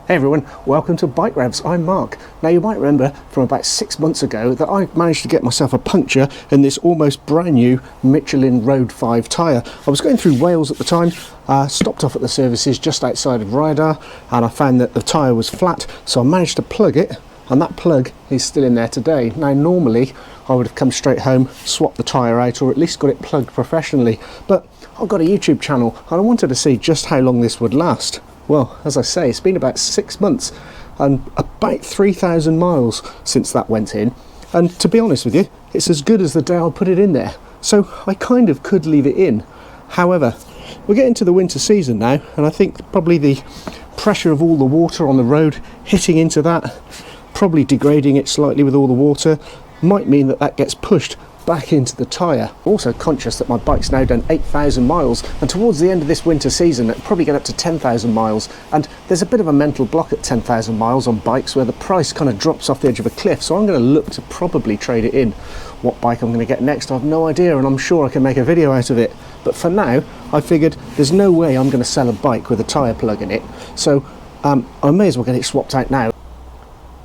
Hey everyone, welcome to Bike Revs. I'm Mark. Now you might remember from about 6 months ago that I managed to get myself a puncture in this almost brand new Michelin Road 5 tyre. I was going through Wales at the time, stopped off at the services just outside of Ryder, and I found that the tyre was flat, so I managed to plug it, and that plug is still in there today. Now normally I would have come straight home, swapped the tyre out, or at least got it plugged professionally, but I've got a YouTube channel and I wanted to see just how long this would last. Well, as I say, it's been about 6 months and about 3,000 miles since that went in. And to be honest with you, it's as good as the day I put it in there. So I kind of could leave it in. However, we're getting to the winter season now, and I think probably the pressure of all the water on the road hitting into that, probably degrading it slightly with all the water, might mean that that gets pushed back into the tyre. Also conscious that my bike's now done 8,000 miles, and towards the end of this winter season it'll probably get up to 10,000 miles, and there's a bit of a mental block at 10,000 miles on bikes where the price kind of drops off the edge of a cliff, so I'm going to look to probably trade it in. What bike I'm going to get next I've no idea, and I'm sure I can make a video out of it, but for now I figured there's no way I'm going to sell a bike with a tyre plug in it, so I may as well get it swapped out now.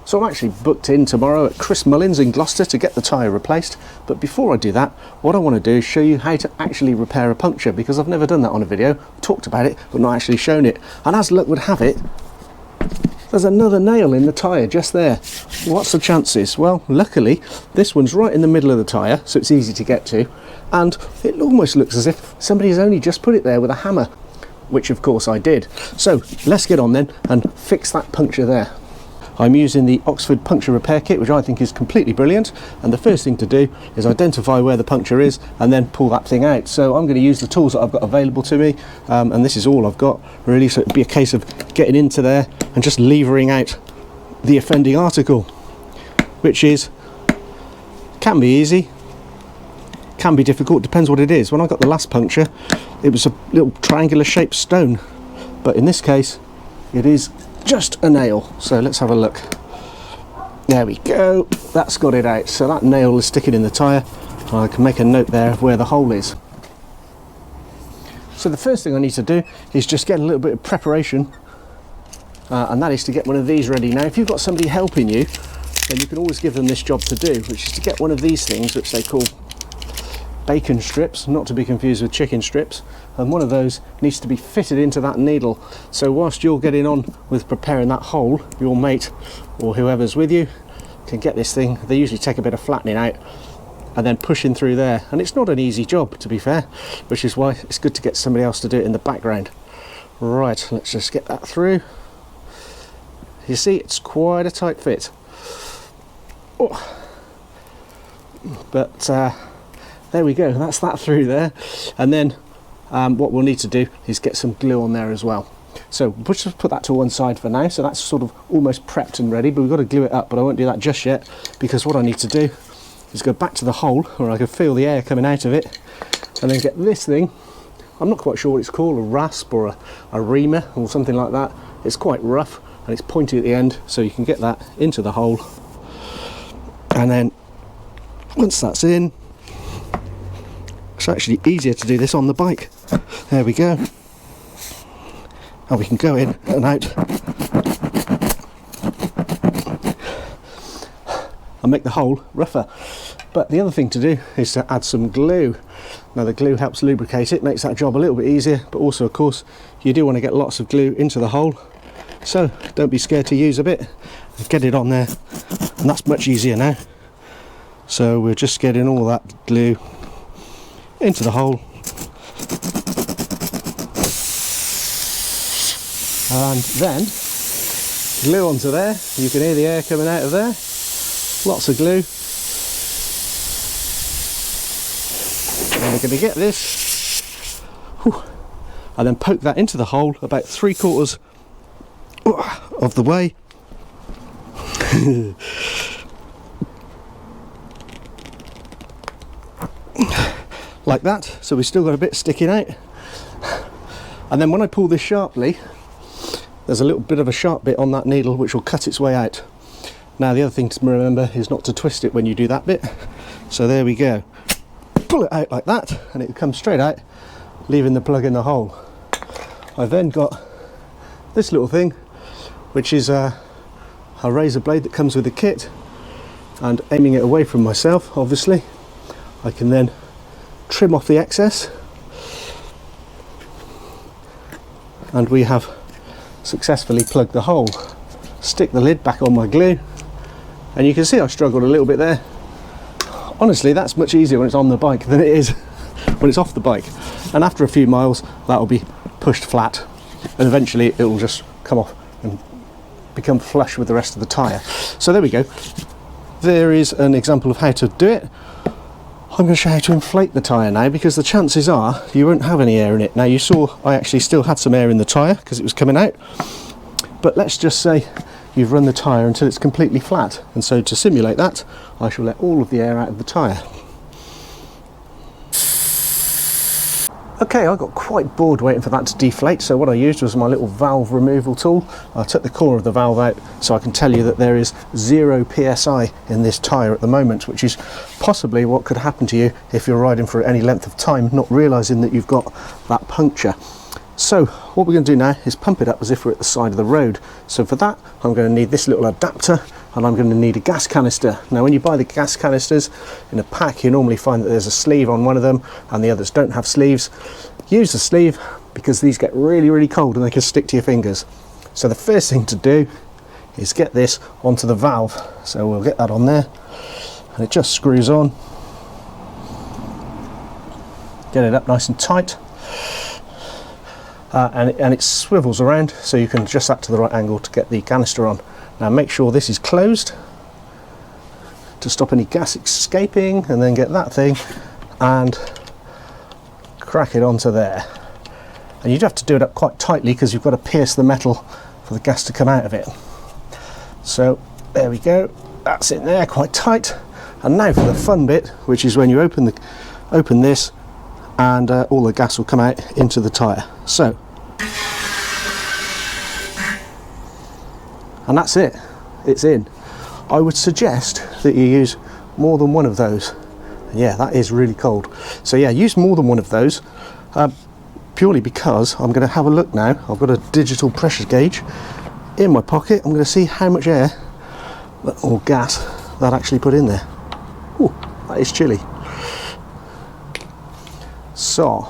So I'm actually booked in tomorrow at Chris Mullins in Gloucester to get the tyre replaced, but before I do that, what I want to do is show you how to actually repair a puncture, because I've never done that on a video. I've talked about it but not actually shown it, and as luck would have it, there's another nail in the tyre just there. What's the chances? Well, luckily this one's right in the middle of the tyre, so it's easy to get to, and it almost looks as if somebody's only just put it there with a hammer, which of course I did. So let's get on then and fix that puncture there. I'm using the Oxford puncture repair kit, which I think is completely brilliant, and the first thing to do is identify where the puncture is and then pull that thing out. So I'm going to use the tools that I've got available to me, and this is all I've got really, so it'd be a case of getting into there and just levering out the offending article, which can be easy, can be difficult, depends what it is. When I got the last puncture it was a little triangular shaped stone, but in this case it is just a nail. So let's have a look. There we go, that's got it out. So that nail is sticking in the tyre. I can make a note there of where the hole is. So the first thing I need to do is just get a little bit of preparation, and that is to get one of these ready. Now if you've got somebody helping you, then you can always give them this job to do, which is to get one of these things which they call bacon strips, not to be confused with chicken strips, and one of those needs to be fitted into that needle. So whilst you're getting on with preparing that hole, your mate or whoever's with you can get this thing. They usually take a bit of flattening out and then pushing through there, and it's not an easy job, to be fair, which is why it's good to get somebody else to do it in the background. Right, let's just get that through. You see, it's quite a tight fit. Oh. But there we go, that's that through there. And then what we'll need to do is get some glue on there as well. So we'll just put that to one side for now, so that's sort of almost prepped and ready, but we've got to glue it up, but I won't do that just yet, because what I need to do is go back to the hole where I can feel the air coming out of it, and then get this thing, I'm not quite sure what it's called, a rasp or a reamer or something like that. It's quite rough and it's pointy at the end, so you can get that into the hole, and then once that's in, it's actually easier to do this on the bike. There we go. And we can go in and out and make the hole rougher. But the other thing to do is to add some glue. Now the glue helps lubricate it, makes that job a little bit easier, but also of course you do want to get lots of glue into the hole. So don't be scared to use a bit. Get it on there, and that's much easier now. So we're just getting all that glue into the hole, and then glue onto there. You can hear the air coming out of there, lots of glue, and we're going to get this and then poke that into the hole about 3/4 of the way. Like that, so we've still got a bit sticking out, and then when I pull this sharply, there's a little bit of a sharp bit on that needle which will cut its way out. Now the other thing to remember is not to twist it when you do that bit. So there we go, pull it out like that and it comes straight out, leaving the plug in the hole. I've then got this little thing which is a razor blade that comes with the kit, and aiming it away from myself, obviously, I can then trim off the excess, and we have successfully plugged the hole. Stick the lid back on my glue, and you can see I struggled a little bit there. Honestly, that's much easier when it's on the bike than it is when it's off the bike, and after a few miles that will be pushed flat, and eventually it will just come off and become flush with the rest of the tyre. So there we go. There is an example of how to do it. I'm going to show you how to inflate the tyre now, because the chances are you won't have any air in it. Now, you saw I actually still had some air in the tyre because it was coming out, but let's just say you've run the tyre until it's completely flat, and so to simulate that I shall let all of the air out of the tyre. Okay, I got quite bored waiting for that to deflate, so what I used was my little valve removal tool. I took the core of the valve out so I can tell you that there is 0 psi in this tyre at the moment, which is possibly what could happen to you if you're riding for any length of time, not realising that you've got that puncture. So what we're going to do now is pump it up as if we're at the side of the road. So for that I'm going to need this little adapter, and I'm going to need a gas canister. Now, when you buy the gas canisters in a pack, you normally find that there's a sleeve on one of them and the others don't have sleeves. Use the sleeve because these get really cold and they can stick to your fingers. So the first thing to do is get this onto the valve. So we'll get that on there, and it just screws on. Get it up nice and tight. And it swivels around, so you can adjust that to the right angle to get the canister on. Now make sure this is closed to stop any gas escaping, and then get that thing and crack it onto there. And you'd have to do it up quite tightly because you've got to pierce the metal for the gas to come out of it. So there we go, that's in there quite tight. And now for the fun bit, which is when you open this, and all the gas will come out into the tyre. So, and that's it, it's in. I would suggest that you use more than one of those. Yeah, that is really cold. So yeah, use more than one of those, purely because I'm going to have a look now. I've got a digital pressure gauge in my pocket. I'm going to see how much air or gas that actually put in there. Ooh, that is chilly. So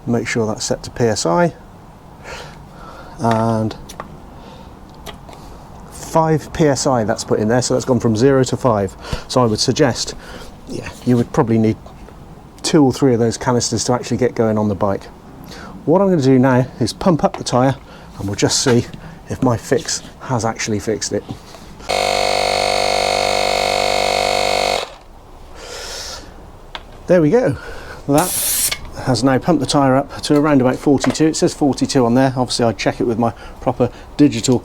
make sure that's set to PSI, and 5 PSI that's put in there, so that's gone from 0 to 5. So I would suggest, yeah, you would probably need 2 or 3 of those canisters to actually get going on the bike. What I'm going to do now is pump up the tyre, and we'll just see if my fix has actually fixed it. There we go. That has now pumped the tyre up to around about 42. It says 42 on there. Obviously I check it with my proper digital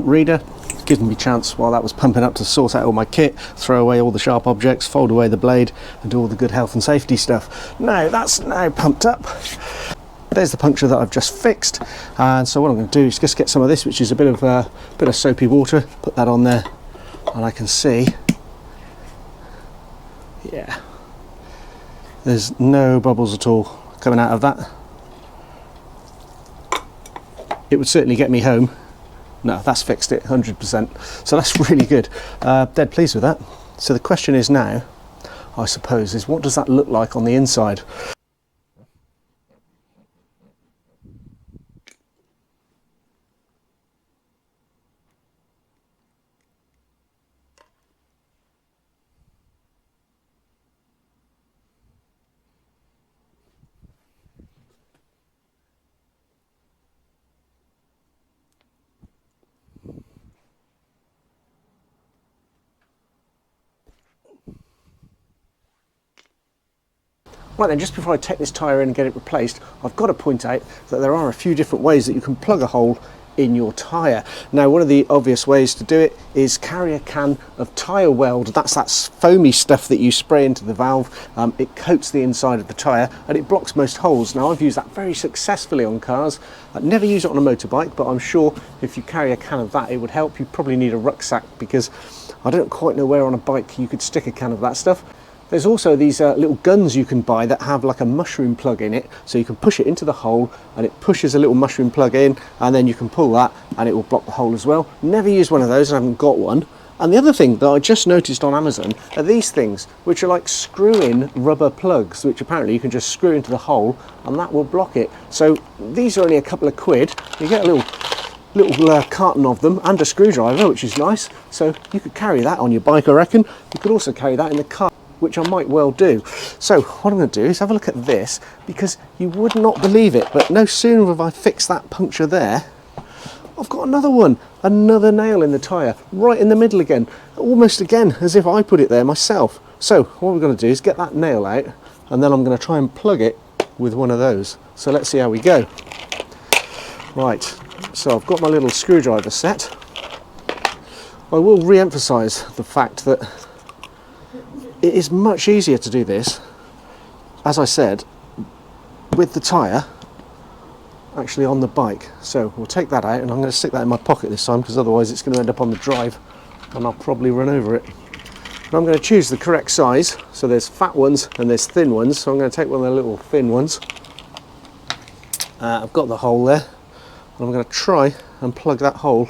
reader. It gives me a chance while that was pumping up to sort out all my kit, throw away all the sharp objects, fold away the blade, and do all the good health and safety stuff. Now that's now pumped up. There's the puncture that I've just fixed, and so what I'm going to do is just get some of this, which is a bit of soapy water, put that on there, and I can see, yeah, there's no bubbles at all coming out of that. It would certainly get me home. No, that's fixed it 100%. So that's really good. Dead pleased with that. So the question is now, I suppose, is what does that look like on the inside? Right then, just before I take this tyre in and get it replaced, I've got to point out that there are a few different ways that you can plug a hole in your tyre. Now, one of the obvious ways to do it is carry a can of tyre weld. That's that foamy stuff that you spray into the valve. It coats the inside of the tyre and it blocks most holes. Now, I've used that very successfully on cars. I'd never use it on a motorbike, but I'm sure if you carry a can of that, it would help. You probably need a rucksack, because I don't quite know where on a bike you could stick a can of that stuff. There's also these little guns you can buy that have like a mushroom plug in it, so you can push it into the hole and it pushes a little mushroom plug in, and then you can pull that and it will block the hole as well. Never used one of those and I haven't got one. And the other thing that I just noticed on Amazon are these things, which are like screw-in rubber plugs, which apparently you can just screw into the hole and that will block it. So these are only a couple of quid. You get a little carton of them and a screwdriver, which is nice. So you could carry that on your bike, I reckon. You could also carry that in the car, which I might well do. So what I'm going to do is have a look at this, because you would not believe it, but no sooner have I fixed that puncture there, I've got another one, another nail in the tyre, right in the middle again, almost again as if I put it there myself. So what we're going to do is get that nail out, and then I'm going to try and plug it with one of those. So let's see how we go. Right, so I've got my little screwdriver set. I will re-emphasise the fact that it is much easier to do this, as I said, with the tyre actually on the bike. So we'll take that out, and I'm going to stick that in my pocket this time, because otherwise it's going to end up on the drive and I'll probably run over it. And I'm going to choose the correct size. So there's fat ones and there's thin ones, so I'm going to take one of the little thin ones. I've got the hole there, and I'm going to try and plug that hole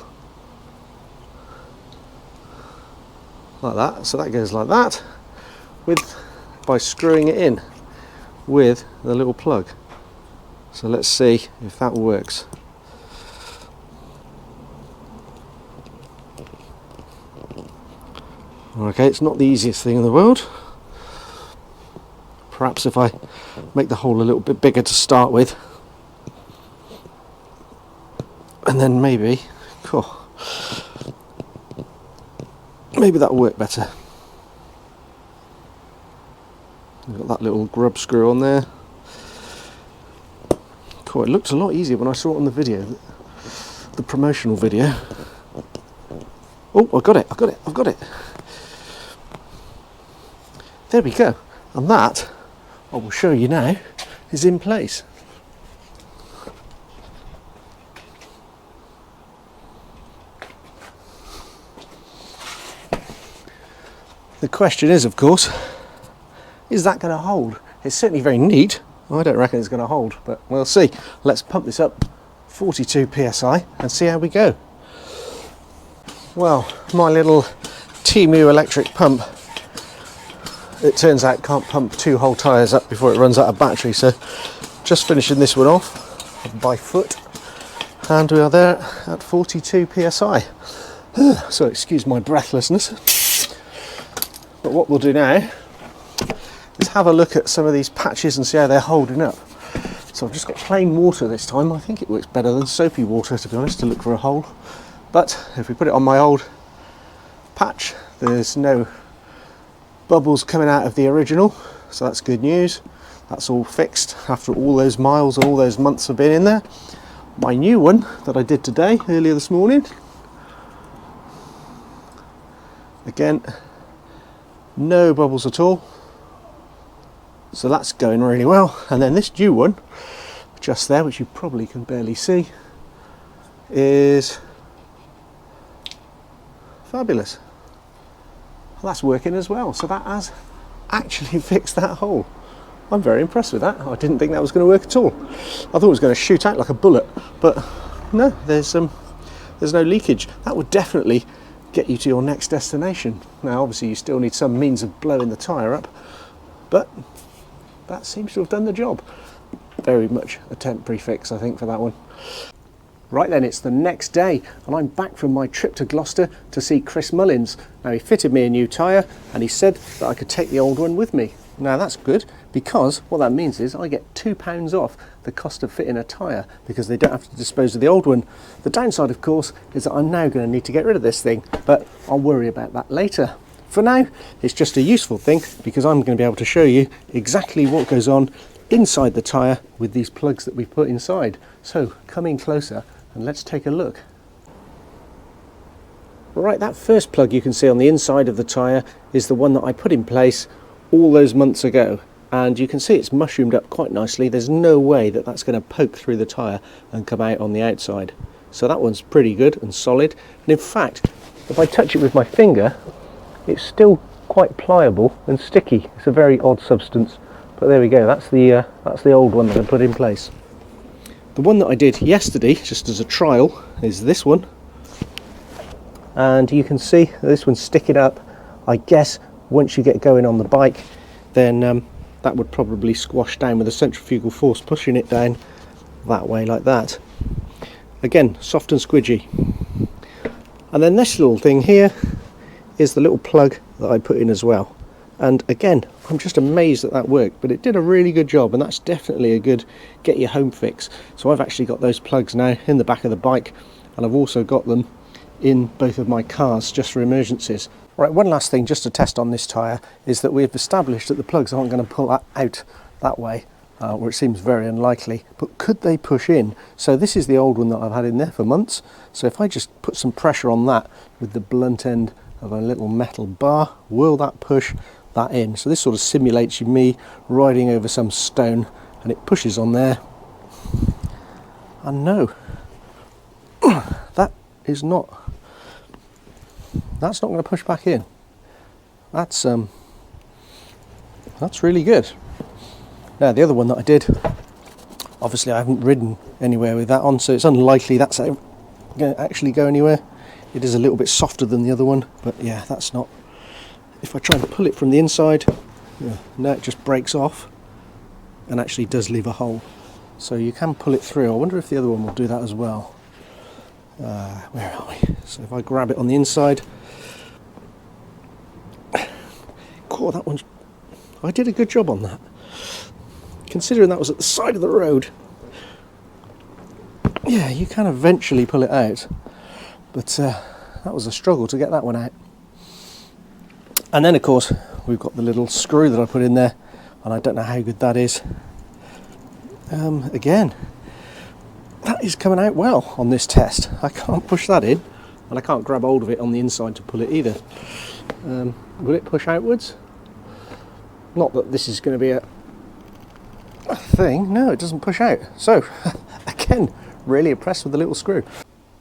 like that. So that goes like that, by screwing it in with the little plug. So let's see if that works. Okay, it's not the easiest thing in the world. Perhaps if I make the hole a little bit bigger to start with, and then maybe that'll work better. I've got that little grub screw on there. Cool, it looked a lot easier when I saw it on the video, the promotional video. Oh, I've got it. There we go. And that, I will show you now, is in place. The question is, of course, is that going to hold? It's certainly very neat. I don't reckon it's going to hold, but we'll see. Let's pump this up 42 psi and see how we go. Well, my little Temu electric pump, it turns out can't pump 2 whole tyres up before it runs out of battery, so just finishing this one off by foot, and we are there at 42 psi. So excuse my breathlessness. But what we'll do now is have a look at some of these patches and see how they're holding up. So I've just got plain water this time. I think it works better than soapy water, to be honest, to look for a hole. But if we put it on my old patch, there's no bubbles coming out of the original, so that's good news. That's all fixed after all those miles and all those months have been in there. My new one that I did today, earlier this morning, again, no bubbles at all. So that's going really well. And then this new one, just there, which you probably can barely see, is fabulous. Well, that's working as well. So that has actually fixed that hole. I'm very impressed with that. I didn't think that was going to work at all. I thought it was going to shoot out like a bullet, but no, there's no leakage. That would definitely get you to your next destination. Now obviously you still need some means of blowing the tyre up, but that seems to have done the job. Very much a temporary fix, I think, for that one. Right then, it's the next day and I'm back from my trip to Gloucester to see Chris Mullins. Now he fitted me a new tyre and he said that I could take the old one with me. Now that's good, because what that means is I get £2 off the cost of fitting a tyre, because they don't have to dispose of the old one. The downside, of course, is that I'm now going to need to get rid of this thing, but I'll worry about that later. For now, it's just a useful thing, because I'm going to be able to show you exactly what goes on inside the tyre with these plugs that we've put inside. So come in closer and let's take a look. Right, that first plug you can see on the inside of the tyre is the one that I put in place all those months ago, and you can see it's mushroomed up quite nicely. There's no way that that's going to poke through the tyre and come out on the outside. So that one's pretty good and solid, and in fact if I touch it with my finger it's still quite pliable and sticky. It's a very odd substance, but there we go. That's the old one that I put in place. The one that I did yesterday, just as a trial, is this one, and you can see this one's sticking up. I guess once you get going on the bike, then that would probably squash down with a centrifugal force pushing it down that way like that. Again, soft and squidgy. And then this little thing here is the little plug that I put in as well. And again, I'm just amazed that worked, but it did a really good job, and that's definitely a good get your home fix. So I've actually got those plugs now in the back of the bike, and I've also got them in both of my cars just for emergencies. Right, one last thing just to test on this tyre is that we've established that the plugs aren't going to pull out that way, where it seems very unlikely, but could they push in? So this is the old one that I've had in there for months, so if I just put some pressure on that with the blunt end of a little metal bar, will that push that in? So this sort of simulates me riding over some stone, and it pushes on there, and no, that's not going to push back in. That's really good. Now the other one that I did, obviously I haven't ridden anywhere with that on, so it's unlikely that's going to actually go anywhere. It is a little bit softer than the other one, but yeah, that's not. If I try and pull it from the inside, yeah, no, it just breaks off and actually does leave a hole. So you can pull it through. I wonder if the other one will do that as well. Where are we? So if I grab it on the inside, God, that one's. I did a good job on that. Considering that was at the side of the road, yeah, you can eventually pull it out, but that was a struggle to get that one out. And then of course we've got the little screw that I put in there, and I don't know how good that is. Again, that is coming out well on this test. I can't push that in, and I can't grab hold of it on the inside to pull it either. Will it push outwards? Not that this is going to be a thing. No, it doesn't push out. So again, really impressed with the little screw.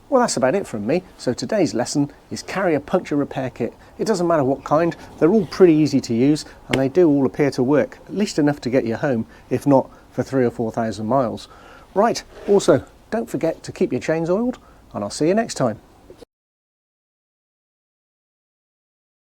Well, that's about it from me. So today's lesson is carry a puncture repair kit. It doesn't matter what kind, they're all pretty easy to use, and they do all appear to work, at least enough to get you home, if not for 3,000 or 4,000 miles. Right, also, don't forget to keep your chains oiled, and I'll see you next time.